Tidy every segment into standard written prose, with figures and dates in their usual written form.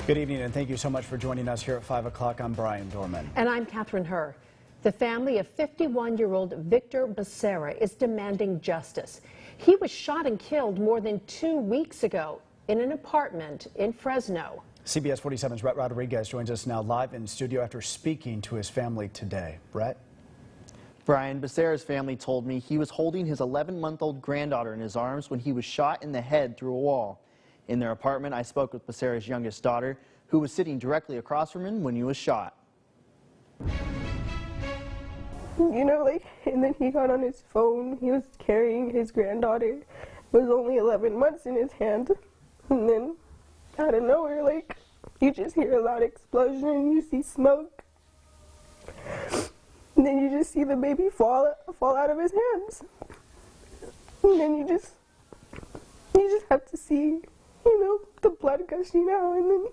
Good evening, and thank you so much for joining us here at 5 o'clock. I'm Brian Dorman. And I'm Catherine Herr. The family of 51-year-old Victor Becerra is demanding justice. He was shot and killed more than 2 weeks ago in an apartment in Fresno. CBS 47's Brett Rodriguez joins us now live in studio after speaking to his family today. Brett? Brian, Becerra's family told me he was holding his 11-month-old granddaughter in his arms when he was shot in the head through a wall. In their apartment, I spoke with Becerra's youngest daughter, who was sitting directly across from him when he was shot. And then he got on his phone. He was carrying his granddaughter. It was only 11 months in his hand. And then, out of nowhere, you just hear a loud explosion and you see smoke. And then you just see the baby fall out of his hands. And then you just have to see, the blood gushing out and then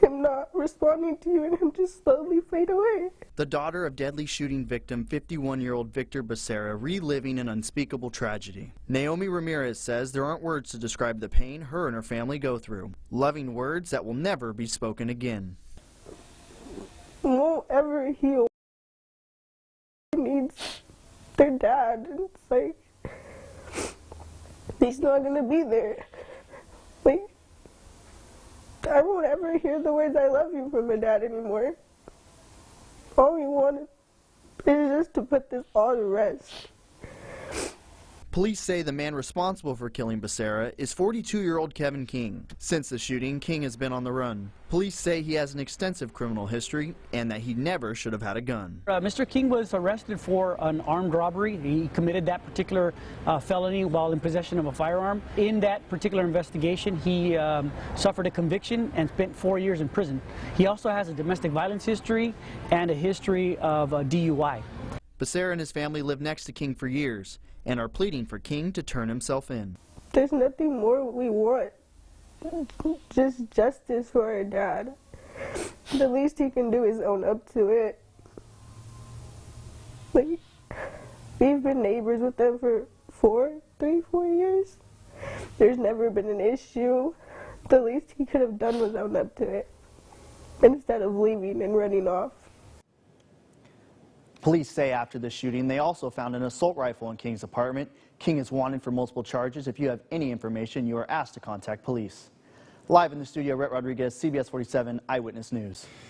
him not responding to you and him just slowly fade away. The daughter of deadly shooting victim, 51-year-old Victor Becerra, reliving an unspeakable tragedy. Naomi Ramirez says there aren't words to describe the pain her and her family go through. Loving words that will never be spoken again. Won't ever heal. Needs their dad, and it's he's not gonna be there. I won't ever hear the words "I love you" from my dad anymore. All we wanted is just to put this all to rest. Police say the man responsible for killing Becerra is 42-year-old Kevin King. Since the shooting, King has been on the run. Police say he has an extensive criminal history and that he never should have had a gun. Mr. King was arrested for an armed robbery. He committed that particular felony while in possession of a firearm. In that particular investigation, he suffered a conviction and spent 4 years in prison. He also has a domestic violence history and a history of DUI. Becerra and his family lived next to King for years and are pleading for King to turn himself in. There's nothing more we want. Just justice for our dad. The least he can do is own up to it. We've been neighbors with them for 4 years. There's never been an issue. The least he could have done was own up to it, instead of leaving and running off. Police say after the shooting, they also found an assault rifle in King's apartment. King is wanted for multiple charges. If you have any information, you are asked to contact police. Live in the studio, Brett Rodriguez, CBS 47 Eyewitness News.